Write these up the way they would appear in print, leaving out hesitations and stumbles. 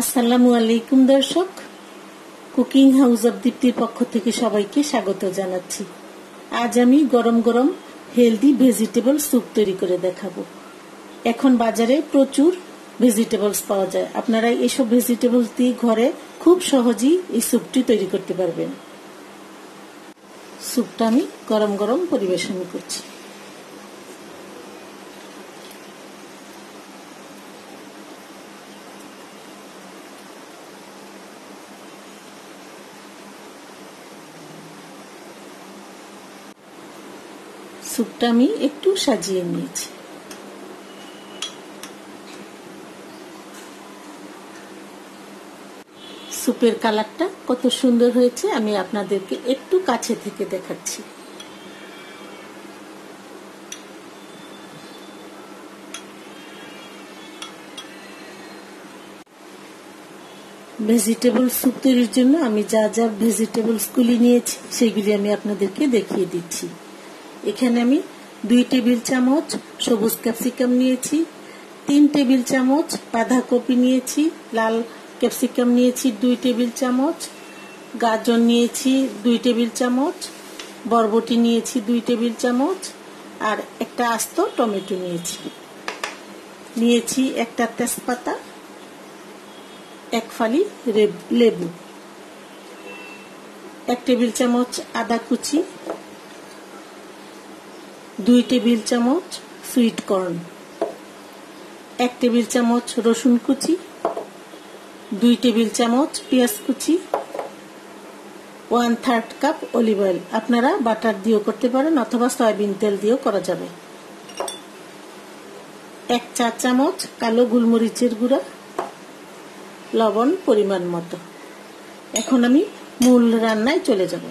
আসসালামু আলাইকুম দর্শক, কুকিং হাউস অব দীপ্তির পক্ষ থেকে সবাইকে স্বাগত জানাচ্ছি। আজ আমি গরম গরম হেলদি ভেজিটেবল স্যুপ তৈরি করে দেখাবো। এখন বাজারে প্রচুর ভেজিটেবলস পাওয়া যায়, আপনারা এসব ভেজিটেবলস দিয়ে ঘরে খুব সহজেই এই স্যুপটি তৈরি করতে পারবেন। স্যুপটা আমি গরম গরম পরিবেশন করছি। স্যুপটা আমি একটু সাজিয়ে নিয়েছি। স্যুপের কালারটা কত সুন্দর হয়েছে আমি আপনাদেরকে একটু কাছে থেকে দেখাচ্ছি। ভেজিটেবল স্যুপ তৈরির জন্য আমি যা যা ভেজিটেবলসগুলি নিয়েছি সেগুলি আমি আপনাদেরকে দেখিয়ে দিচ্ছি। এখানে আমি 2 টেবিল চামচ সবুজ ক্যাপসিকাম নিয়েছি, 3 টেবিল চামচ বাঁধাকপি নিয়েছি, লাল ক্যাপসিকাম নিয়েছি 2 টেবিল চামচ, গাজর নিয়েছি 2 টেবিল চামচ, বরবটি নিয়েছি 2 টেবিল চামচ, আর একটা আস্ত টমেটো নিয়েছি একটা তেজপাতা, 1 ফালি লেবু, 1 টেবিল চামচ আদা কুচি, 2 টেবিল চামচ সুইট কর্ন, 1 টেবিল চামচ রসুন কুচি, 2 টেবিল চামচ পেঁয়াজ কুচি, 1/3 কাপ অলিভ অয়েল। আপনারা বাটার দিয়েও করতে পারেন অথবা সয়াবিন তেল দিয়েও করা যাবে। 1 চা চামচ কালো গোলমরিচের গুঁড়া, লবণ পরিমাণ মতো। এখন আমি মূল রান্নায় চলে যাব।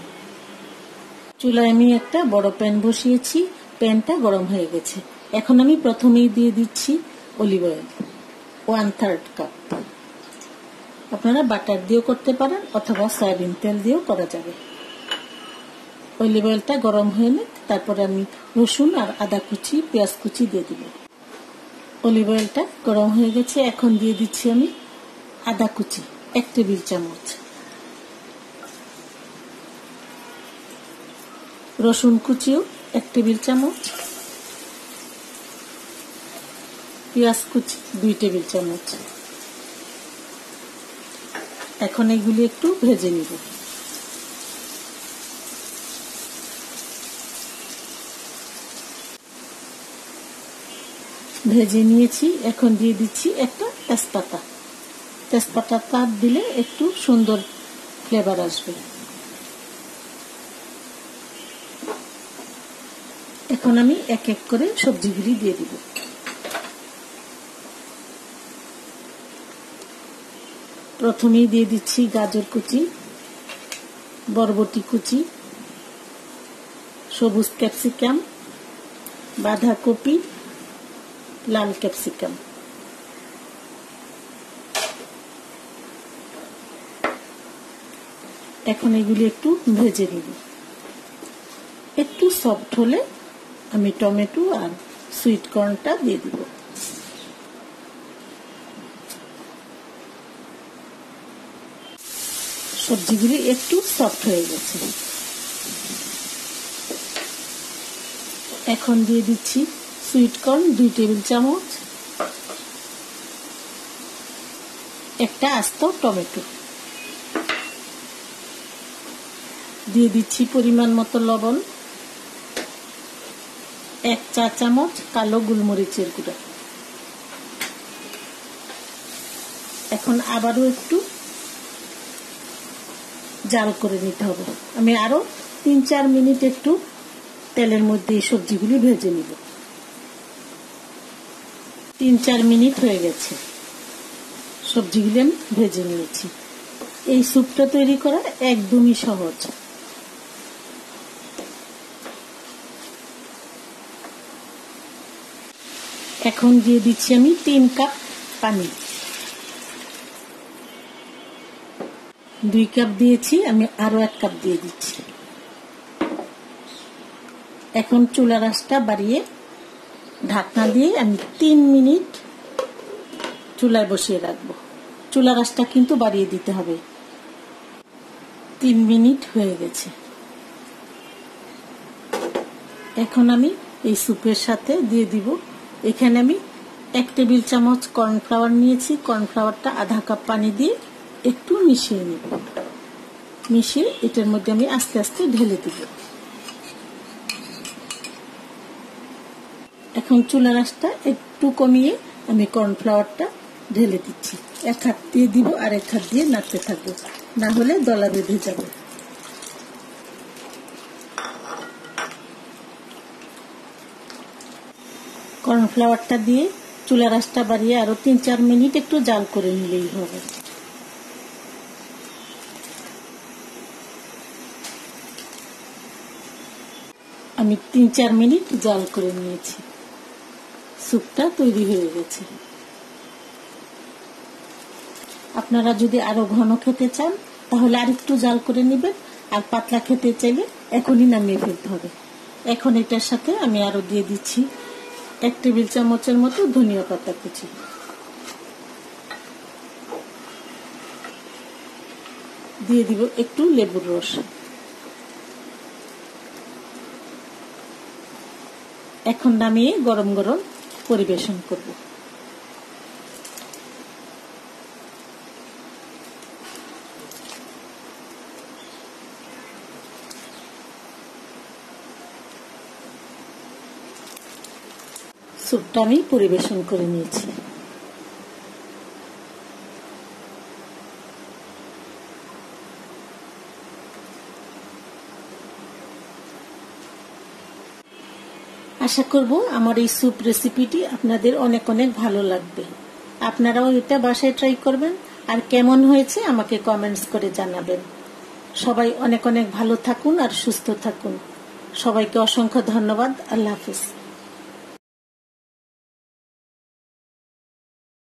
চুলায় আমি একটা বড় প্যান বসিয়েছি, প্যানটা গরম হয়ে গেছে। এখন আমি প্রথমেই দিয়ে দিচ্ছি অলিভ অয়েল 1/3 কাপ। আপনারা বাটার দিয়েও করতে পারেন অথবা সয়াবিন তেল দিয়েও করা যাবে। অলিভ অয়েলটা গরম হয়ে নে, তারপরে আমি রসুন আর আদা কুচি পেঁয়াজ কুচি দিয়ে দিব। অলিভ অয়েলটা গরম হয়ে গেছে, এখন দিয়ে দিচ্ছি আমি আদা কুচি 1 টেবিল চামচ, রসুন কুচিও 1 টেবিল চামচ, পেঁয়াজ কুচি 2 টেবিল চামচ। এখন এগুলি একটু ভেজে নিব। ভেজে নিয়েছি, এখন দিয়ে দিচ্ছি একটা তেজপাতা। তেজপাতাটা দিলে একটু সুন্দর ফ্লেভার আসবে। এখন আমি এক এক করে সবজিগুলি দিয়ে দিব। প্রথমেই দিয়ে দিচ্ছি গাজর কুচি, বরবটি কুচি, সবুজ ক্যাপসিকাম, বাঁধাকপি, লাল ক্যাপসিকাম। এখন এগুলি একটু ভেজে নিব। একটু সফট হলে আমি টমেটো আর সুইট কর্নটা দিয়ে দিব। সবজিগুলি একটু সফট হয়ে গেছে। এখন দিয়ে দিচ্ছি সুইট কর্ন 2 টেবিল চামচ, একটা আস্ত টমেটো, দিয়ে দিচ্ছি পরিমাণ মতো লবণ, 1 চা চামচ কালো গোলমরিচের গুঁড়া। এখন আবারও একটু জাল করে নিতে হবে। আমি আরো 3-4 মিনিট একটু তেলের মধ্যে এই সবজিগুলি ভেজে নিব। 3-4 মিনিট হয়ে গেছে, সবজিগুলি আমি ভেজে নিয়েছি। এই স্যুপটা তৈরি করা একদমই সহজ। এখন দিয়ে দিচ্ছি আমি 3 কাপ পানি। 2 কাপ দিয়েছি, আমি আরো 1 কাপ দিয়ে দিচ্ছি। এখন চুলার আঁচটা বাড়িয়ে ঢাকনা দিয়ে আমি 3 মিনিট চুলায় বসিয়ে রাখবো। চুলার আঁচটা কিন্তু বাড়িয়ে দিতে হবে। 3 মিনিট হয়ে গেছে। এখন আমি এই স্যুপের সাথে দিয়ে দিব, এখানে আমি 1 টেবিল চামচ কর্নফ্লাওয়ার নিয়েছি। কর্নফ্লাওয়ারটা আধা কাপ পানি দিয়ে একটু মিশিয়ে নিব। মিশিয়ে এটার মধ্যে আমি আস্তে আস্তে ঢেলে দিব। এখন চুলার আঁচটা একটু কমিয়ে আমি কর্নফ্লাওয়ারটা ঢেলে দিচ্ছি। এক হাত দিয়ে দিব আর এক হাত দিয়ে নাড়তে থাকবো, না হলে দলা বেঁধে যাবে। কর্নফ্লাওয়ারটা দিয়ে চুলার আঁচটা বাড়িয়ে আরো 3-4 মিনিট একটু জাল করে নিলেই হবে। আমি 3-4 মিনিট জাল করে নিয়েছি। স্যুপটা তৈরি হয়ে গেছে। আপনারা যদি আরো ঘন খেতে চান তাহলে আরেকটু জাল করে নেবেন, আর পাতলা খেতে চাইলে এখনই নামিয়ে ফেলতে হবে। এখন এটার সাথে আমি আরো দিয়ে দিচ্ছি 1 টেবিল চামচের মতো ধনিয়া পাতা কুচি। দিয়ে দিব একটু লেবুর রস। এখন নামিয়ে গরম গরম পরিবেশন করব। স্যুপটা আমি পরিবেশন করে নিয়েছি। আশা করব আমার এই স্যুপ রেসিপিটি আপনাদের অনেক অনেক ভালো লাগবে। আপনারাও এটা বাসায় ট্রাই করবেন, আর কেমন হয়েছে আমাকে কমেন্টস করে জানাবেন। সবাই অনেক অনেক ভালো থাকুন আর সুস্থ থাকুন। সবাইকে অসংখ্য ধন্যবাদ। আল্লাহ হাফেজ।